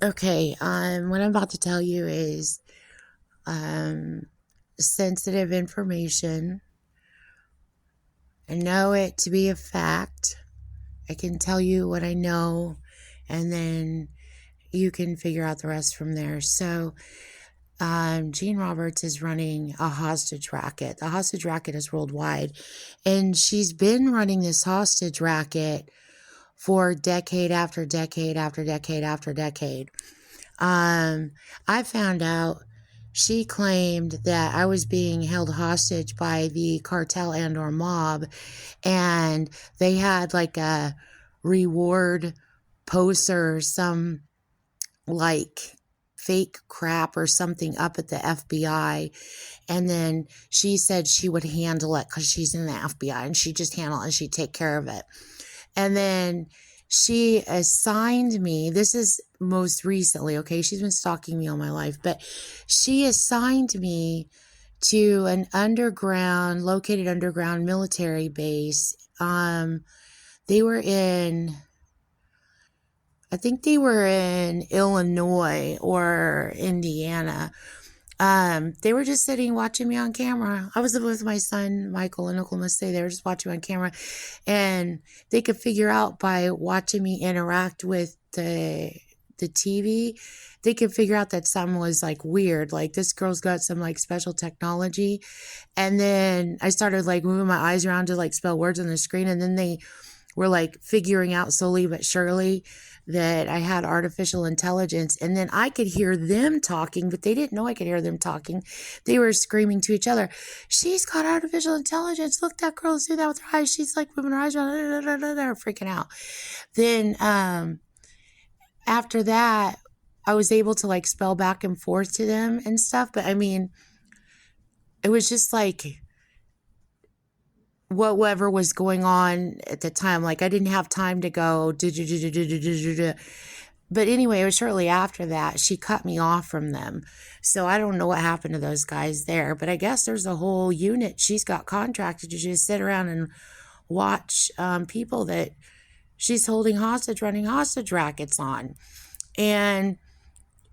Okay, what I'm about to tell you is um, sensitive information. I know it to be a fact. I can tell you what I know, and then you can figure out the rest from there. So, Jean Roberts is running a hostage racket. The hostage racket is worldwide, and she's been running this hostage racket for decade after decade after decade after decade. Um, I found out she claimed that I was being held hostage by the cartel and or mob, and they had like a reward poster, some like fake crap or something up at the FBI. And then she said she would handle it because she's in the FBI, and she'd just handle it and she'd take care of it. And then she assigned me, this is most recently, okay? She's been stalking me all my life, but she assigned me to an located underground military base. They were in, I think they were in Illinois or Indiana. They were just sitting watching me on camera. I was with my son, Michael, and Oklahoma City. They were just watching me on camera, and they could figure out by watching me interact with the TV, they could figure out that something was like weird. Like this girl's got some like special technology. And then I started like moving my eyes around to like spell words on the screen, and then they were like figuring out slowly but surely that I had artificial intelligence. And then I could hear them talking, but they didn't know I could hear them talking. They were screaming to each other, "She's got artificial intelligence. Look, that girl's doing that with her eyes. She's like moving her eyes around." They're freaking out. Then after that, I was able to like spell back and forth to them and stuff. But I mean, it was just like whatever was going on at the time. Like I didn't have time to go. But anyway, it was shortly after that she cut me off from them. So I don't know what happened to those guys there, but I guess there's a whole unit she's got contracted to just sit around and watch people that she's holding hostage, running hostage rackets on. And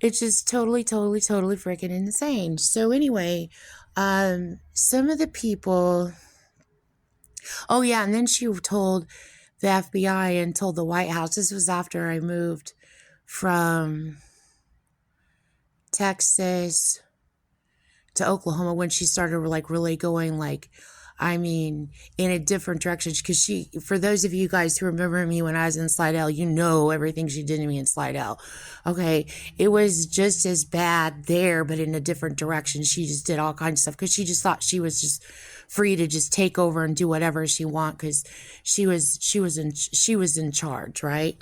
it's just totally, totally, totally freaking insane. So anyway, some of the people, oh yeah, and then she told the FBI and told the White House. This was after I moved from Texas to Oklahoma, when she started like really going like, I mean, in a different direction. Because she, for those of you guys who remember me when I was in Slidell, you know everything she did to me in Slidell. Okay, it was just as bad there, but in a different direction. She just did all kinds of stuff because she just thought she was just free to just take over and do whatever she want, because she was in charge, right?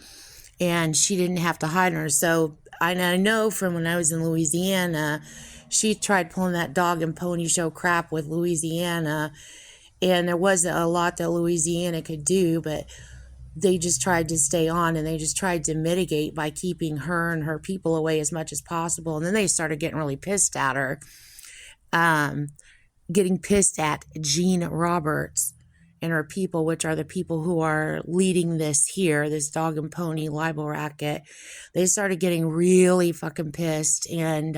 And she didn't have to hide her. So I know from when I was in Louisiana, she tried pulling that dog and pony show crap with Louisiana, and there wasn't a lot that Louisiana could do, but they just tried to stay on, and they just tried to mitigate by keeping her and her people away as much as possible. And then they started getting really pissed at her, getting pissed at Jean Roberts and her people, which are the people who are leading this dog and pony libel racket. They started getting really fucking pissed, and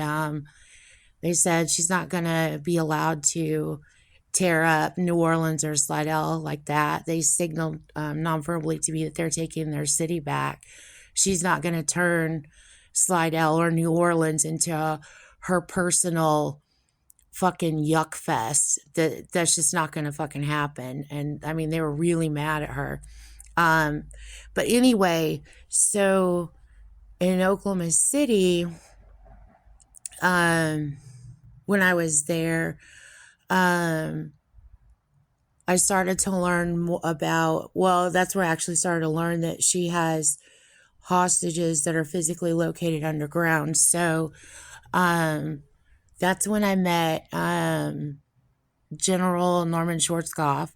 they said she's not going to be allowed to tear up New Orleans or Slidell like that. They signaled non-verbally to me that they're taking their city back. She's not going to turn Slidell or New Orleans into her personal fucking yuck fest. That's just not going to fucking happen. And I mean, they were really mad at her. But anyway, so in Oklahoma City, when I was there, I started to learn more about, well, that's where I actually started to learn that she has hostages that are physically located underground. So, that's when I met, General Norman Schwarzkopf.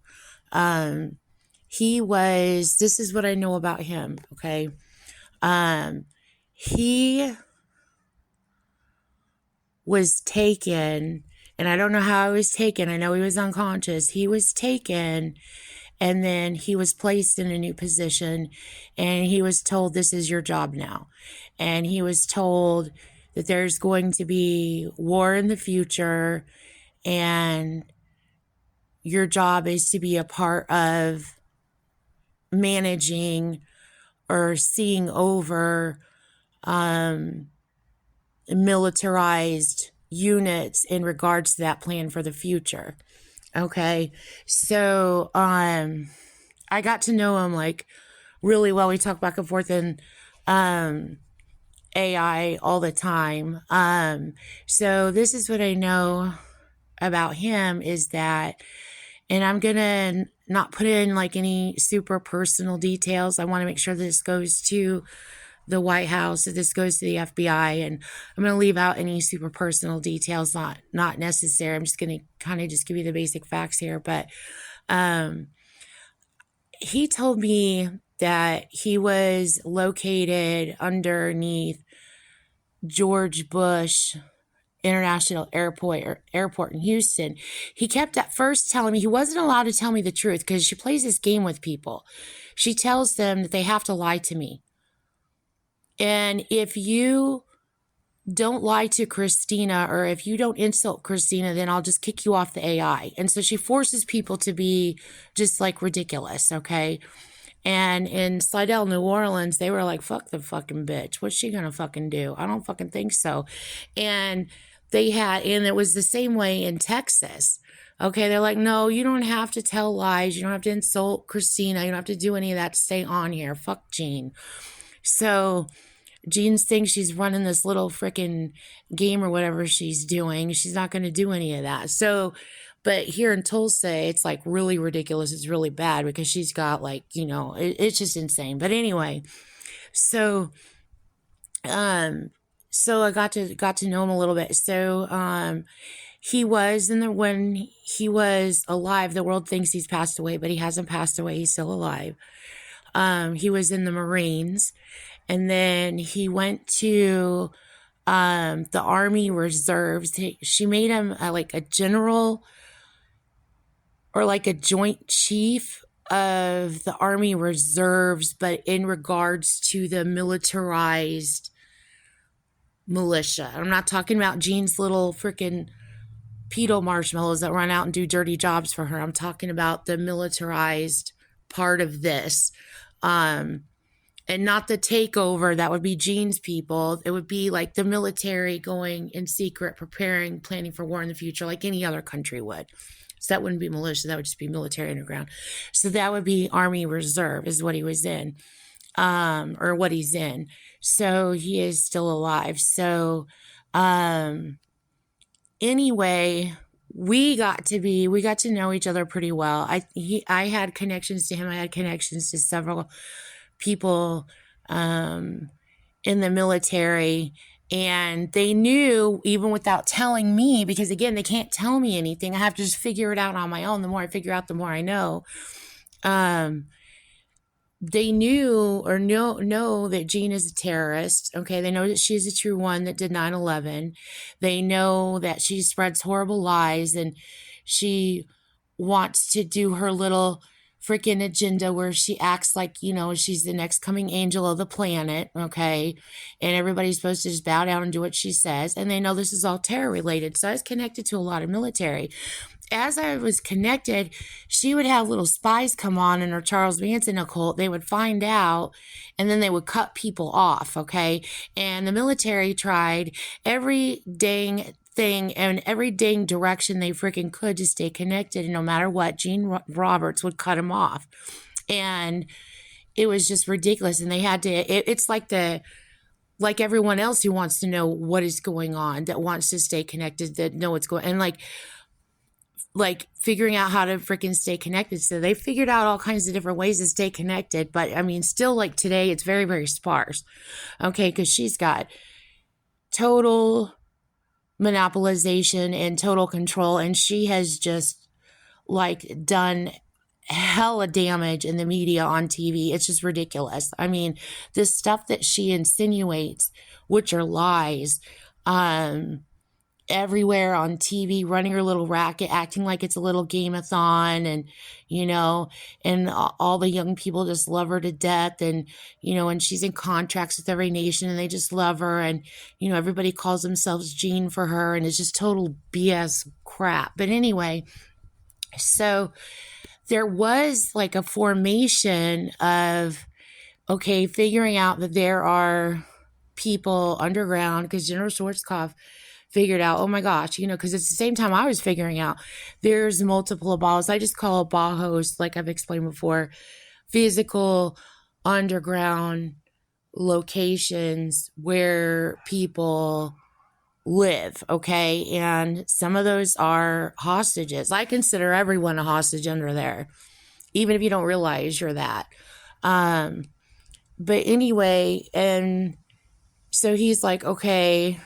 This is what I know about him. Okay. He was taken, and I don't know how he was taken. I know he was unconscious. He was taken, and then he was placed in a new position, and he was told, "This is your job now." and he was told that there's going to be war in the future, and your job is to be a part of managing or seeing over militarized units in regards to that plan for the future. Okay. So I got to know him like really well. We talk back and forth in AI all the time. So this is what I know about him is that, and I'm gonna not put in like any super personal details. I want to make sure this goes to the White House, that this goes to the FBI, and I'm going to leave out any super personal details, not necessary. I'm just going to kind of just give you the basic facts here. But he told me that he was located underneath George Bush International Airport in Houston. He kept at first telling me he wasn't allowed to tell me the truth because she plays this game with people. She tells them that they have to lie to me. And if you don't lie to Christina, or if you don't insult Christina, then I'll just kick you off the AI. And so she forces people to be just like ridiculous, okay? And in Slidell, New Orleans, they were like, fuck the fucking bitch. What's she gonna fucking do? I don't fucking think so. And it was the same way in Texas. Okay, they're like, no, you don't have to tell lies. You don't have to insult Christina. You don't have to do any of that to stay on here. Fuck Jean. So Jean thinks she's running this little freaking game or whatever she's doing. She's not going to do any of that. So, but here in Tulsa, it's like really ridiculous. It's really bad because she's got like, it's just insane. But anyway, so I got to know him a little bit. So, he was when he was alive, the world thinks he's passed away, but he hasn't passed away. He's still alive. He was in the Marines, and then he went to the Army Reserves. She made him like a general or like a joint chief of the Army Reserves, but in regards to the militarized militia. I'm not talking about Jean's little freaking pedo marshmallows that run out and do dirty jobs for her. I'm talking about the militarized part of this. And not the takeover. That would be Jean's people. It would be like the military going in secret, preparing, planning for war in the future, like any other country would. So that wouldn't be militia. That would just be military underground. So that would be Army Reserve is what he was in, or what he's in. So he is still alive. So, anyway, we got to know each other pretty well. I had connections to him. I had connections to several people in the military, and they knew even without telling me, because again, they can't tell me anything. I have to just figure it out on my own. The more I figure out, the more I know. They knew or know that Jean is a terrorist. Okay. They know that she's a true one that did 9/11. They know that she spreads horrible lies, and she wants to do her little freaking agenda where she acts like, she's the next coming angel of the planet. Okay. And everybody's supposed to just bow down and do what she says. And they know this is all terror related. So I was connected to a lot of military. As I was connected, she would have little spies come on in her Charles Manson occult. They would find out, and then they would cut people off, okay? And the military tried every dang thing and every dang direction they freaking could to stay connected, and no matter what, Gene Roberts would cut him off. And it was just ridiculous, and they had to, it's like like everyone else who wants to know what is going on, that wants to stay connected, that know what's going on, and like figuring out how to freaking stay connected. So they figured out all kinds of different ways to stay connected. But I mean, still like today, it's very, very sparse. Okay. Cause she's got total monopolization and total control. And she has just like done hella damage in the media on TV. It's just ridiculous. I mean, the stuff that she insinuates, which are lies, everywhere on TV, running her little racket, acting like it's a little game-a-thon, and, and all the young people just love her to death. And, and she's in contracts with every nation and they just love her. And, everybody calls themselves Jean for her, and it's just total BS crap. But anyway, so there was like a formation of, okay, figuring out that there are people underground, because General Schwarzkopf figured out, oh my gosh, because it's the same time I was figuring out there's multiple balls. I just call it Bauhaus, like I've explained before, physical underground locations where people live, okay? And some of those are hostages. I consider everyone a hostage under there, even if you don't realize you're that. But anyway, and so he's like, okay.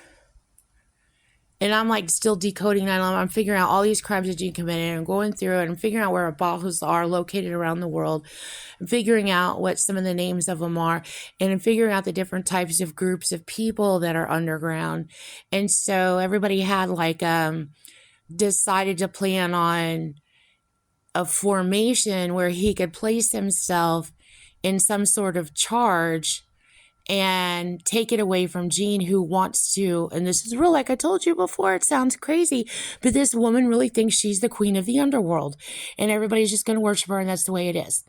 And I'm like still decoding 9/11. I'm figuring out all these crimes that Jean committed and going through it and figuring out where Bauhaus are located around the world, and figuring out what some of the names of them are, and figuring out the different types of groups of people that are underground. And so everybody had like decided to plan on a formation where he could place himself in some sort of charge and take it away from Jean, who wants to, and this is real, like I told you before, it sounds crazy, but this woman really thinks she's the queen of the underworld, and everybody's just going to worship her, and that's the way it is.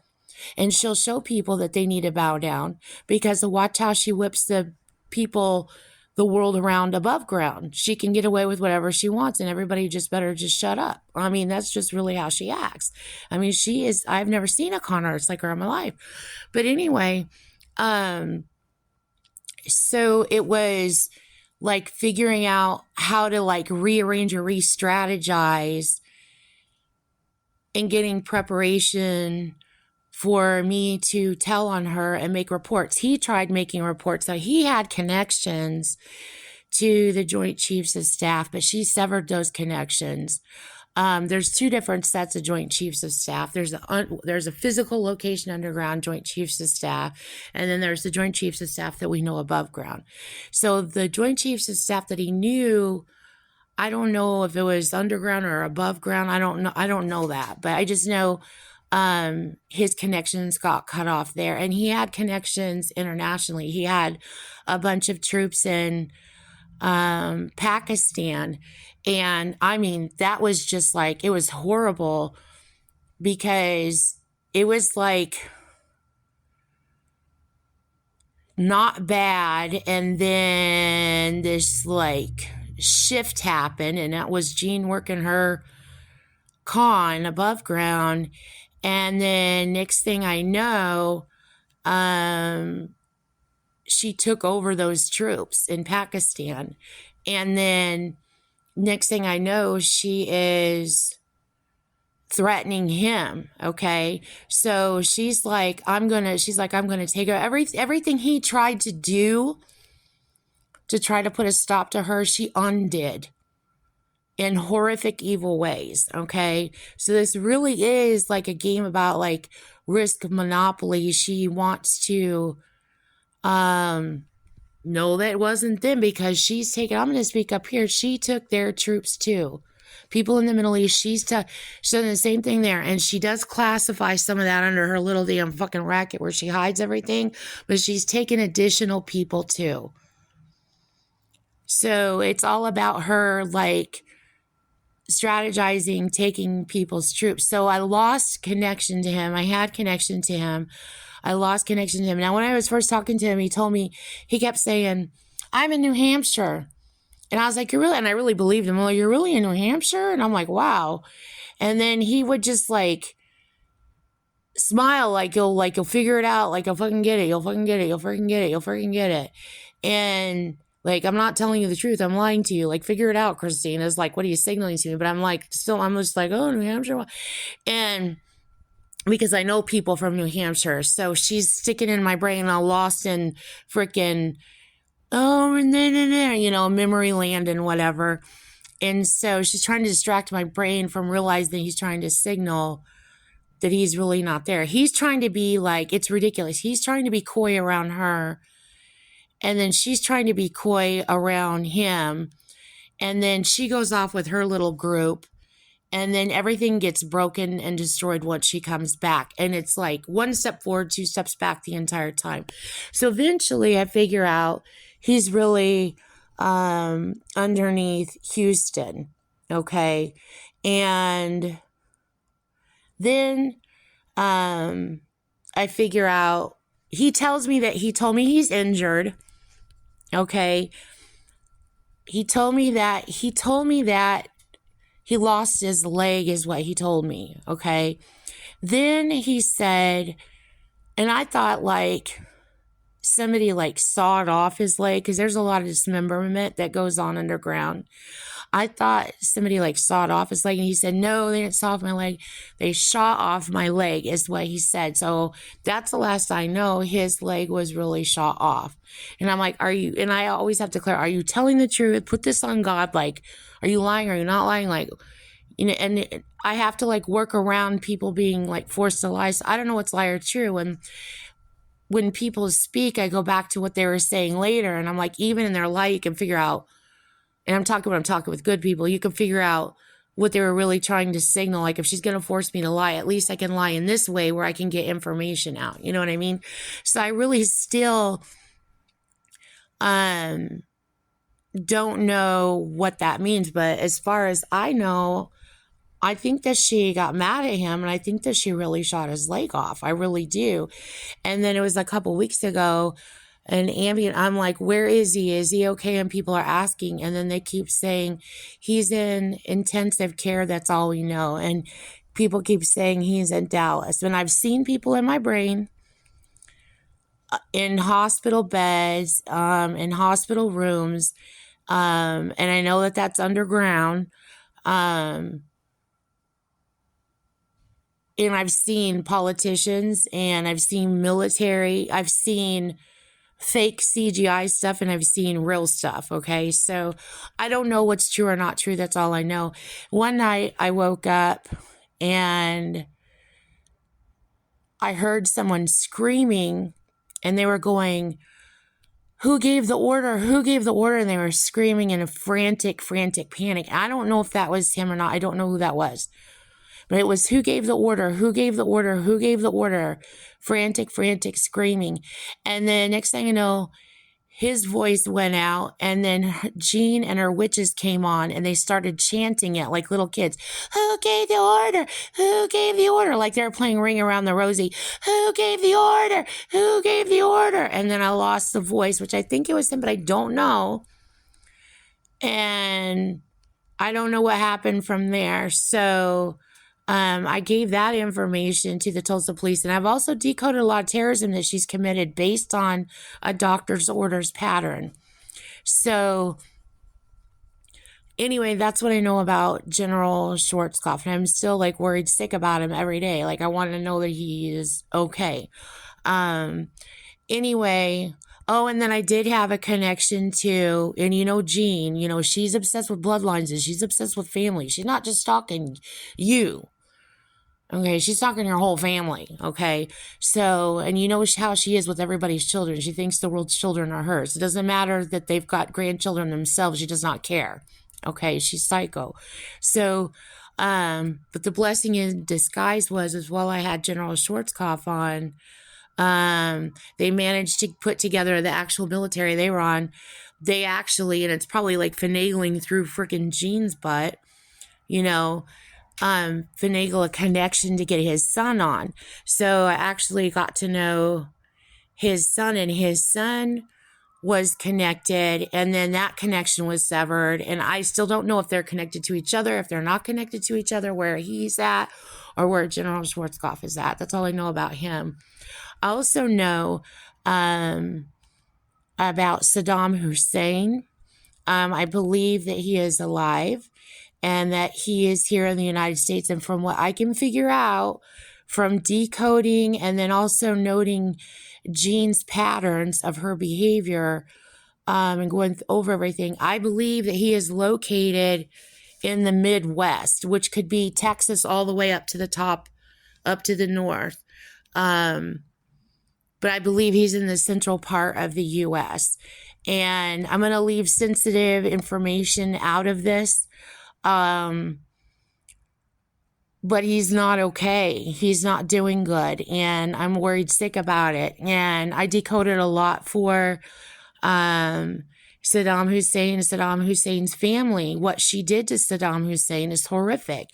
And she'll show people that they need to bow down, because watch how she whips the people, the world around above ground. She can get away with whatever she wants, and everybody just better just shut up. I mean, that's just really how she acts. I mean, I've never seen a con artist like her in my life. But anyway, so it was like figuring out how to like rearrange or re-strategize and getting preparation for me to tell on her and make reports. He tried making reports. So he had connections to the Joint Chiefs of Staff, but she severed those connections. There's two different sets of Joint Chiefs of Staff. There's a physical location underground Joint Chiefs of Staff, and then there's the Joint Chiefs of Staff that we know above ground. So the Joint Chiefs of Staff that he knew, I don't know if it was underground or above ground. I don't know that, but I just know his connections got cut off there, and he had connections internationally. He had a bunch of troops in Pakistan. And I mean, that was just like, it was horrible, because it was like not bad. And then this like shift happened, and that was Jean working her con above ground. And then next thing I know, she took over those troops in Pakistan. And then next thing I know, she is threatening him. Okay. So she's like, I'm going to take her, everything he tried to do to try to put a stop to her, she undid in horrific, evil ways. Okay. So this really is like a game about like risk monopoly. She wants to, no, that wasn't them, because she's taken, I'm going to speak up here. She took their troops too. People in the Middle East, she's done the same thing there. And she does classify some of that under her little damn fucking racket where she hides everything, but she's taken additional people too. So it's all about her like strategizing, taking people's troops. So I lost connection to him. I had connection to him. I lost connection to him. Now, when I was first talking to him, he told me, he kept saying, I'm in New Hampshire. And I was like, you're really, and I really believed him. I'm like, you're really in New Hampshire? And I'm like, wow. And then he would just like smile, like you'll figure it out. Like, you'll fucking get it. You'll fucking get it. You'll freaking get it. You'll freaking get it. And like, I'm not telling you the truth. I'm lying to you. Like, figure it out, Christine. It's like, what are you signaling to me? But I'm like, still, I'm just like, oh, New Hampshire. And because I know people from New Hampshire. So she's sticking in my brain, all lost in freaking, memory land and whatever. And so she's trying to distract my brain from realizing that he's trying to signal that he's really not there. He's trying to be like, it's ridiculous. He's trying to be coy around her. And then she's trying to be coy around him. And then she goes off with her little group. And then everything gets broken and destroyed once she comes back. And it's like one step forward, two steps back the entire time. So eventually I figure out he's really underneath Houston. Okay. And then I figure out he tells me that he told me he's injured. Okay. He told me that he lost his leg is what he told me, okay? Then he said, and I thought like somebody like sawed off his leg because there's a lot of dismemberment that goes on underground. I thought somebody like sawed off his leg, and he said, no, they didn't saw off my leg. They shot off my leg is what he said. So that's the last I know his leg was really shot off. And I'm like, and I always have to clear, are you telling the truth? Put this on God. Like, are you lying? Are you not lying? Like, you know, and I have to like work around people being like forced to lie. So I don't know what's lie or true. And when people speak, I go back to what they were saying later. And I'm like, even in their lie, you can figure out, and I'm talking with good people, you can figure out what they were really trying to signal. Like if she's going to force me to lie, at least I can lie in this way where I can get information out. You know what I mean? So I really still don't know what that means. But as far as I know, I think that she got mad at him, and I think that she really shot his leg off. I really do. And then it was a couple weeks ago, an ambient, I'm like, where is he? Is he okay? And people are asking. And then they keep saying he's in intensive care. That's all we know. And people keep saying he's in Dallas. And I've seen people in my brain in hospital beds, in hospital rooms. And I know that that's underground. And I've seen politicians, and I've seen military. I've seen fake CGI stuff, and I've seen real stuff. Okay. So I don't know what's true or not true. That's all I know. One night I woke up and I heard someone screaming, and they were going, who gave the order? Who gave the order? And they were screaming in a frantic panic. I don't know if that was him or not. I don't know who that was. But it was, who gave the order? Who gave the order? Who gave the order? Frantic screaming. And then next thing you know, his voice went out, and then Jean and her witches came on, and they started chanting it like little kids. Who gave the order? Who gave the order? Like they were playing Ring Around the Rosie. Who gave the order? Who gave the order? And then I lost the voice, which I think it was him, but I don't know. And I don't know what happened from there. So I gave that information to the Tulsa police, and I've also decoded a lot of terrorism that she's committed based on a doctor's orders pattern. So anyway, that's what I know about General Schwarzkopf, and I'm still like worried sick about him every day. Like I want to know that he is okay. Anyway, oh, and then I did have a connection to, and you know, Jean, you know, she's obsessed with bloodlines, and she's obsessed with family. She's not just stalking you. Okay, she's talking your whole family, okay? So, and you know how she is with everybody's children. She thinks the world's children are hers. It doesn't matter that they've got grandchildren themselves. She does not care, okay? She's psycho. So, but the blessing in disguise was, as well, I had General Schwarzkopf on. They managed to put together the actual military they were on. They actually, and it's probably like finagling through freaking Jean's butt, you know, finagle a connection to get his son on. So I actually got to know his son, and his son was connected, and then that connection was severed. And I still don't know if they're connected to each other, if they're not connected to each other, where he's at or where General Schwarzkopf is at. That's all I know about him. I also know about Saddam Hussein. I believe that he is alive, and that he is here in the United States. And from what I can figure out from decoding and then also noting Jean's patterns of her behavior, and going over everything, I believe that he is located in the Midwest, which could be Texas all the way up to the top, up to the north. But I believe he's in the central part of the U.S. And I'm going to leave sensitive information out of this. But he's not okay. He's not doing good. And I'm worried sick about it. And I decoded a lot for Saddam Hussein's family. What she did to Saddam Hussein is horrific.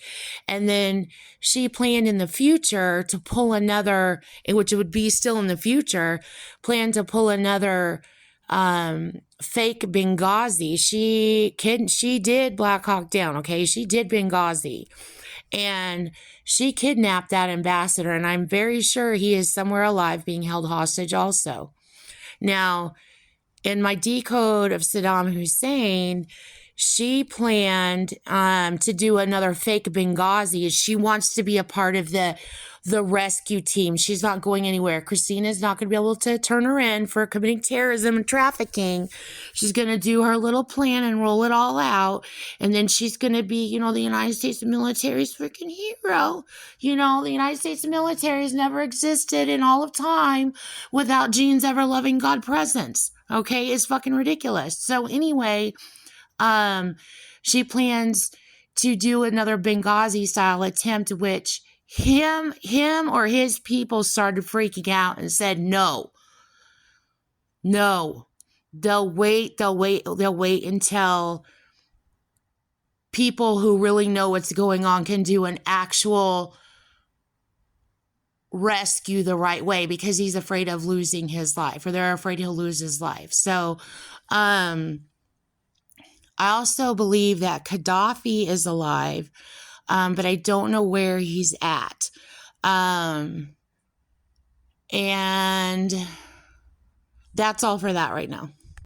And then she planned in the future to pull another, which would be still in the future, planned to pull another fake Benghazi. She did Black Hawk Down, okay? She did Benghazi. And she kidnapped that ambassador, and I'm very sure he is somewhere alive being held hostage also. Now, in my decode of Saddam Hussein, she planned to do another fake Benghazi. She wants to be a part of the rescue team. She's not going anywhere. Christina's not going to be able to turn her in for committing terrorism and trafficking. She's going to do her little plan and roll it all out. And then she's going to be, the United States military's freaking hero. The United States military has never existed in all of time without Jean's ever-loving God presence. Okay? It's fucking ridiculous. So anyway, she plans to do another Benghazi-style attempt, which him or his people started freaking out and said, no, they'll wait until people who really know what's going on can do an actual rescue the right way, because he's afraid of losing his life, or they're afraid he'll lose his life. So, I also believe that Gaddafi is alive, but I don't know where he's at. And that's all for that right now.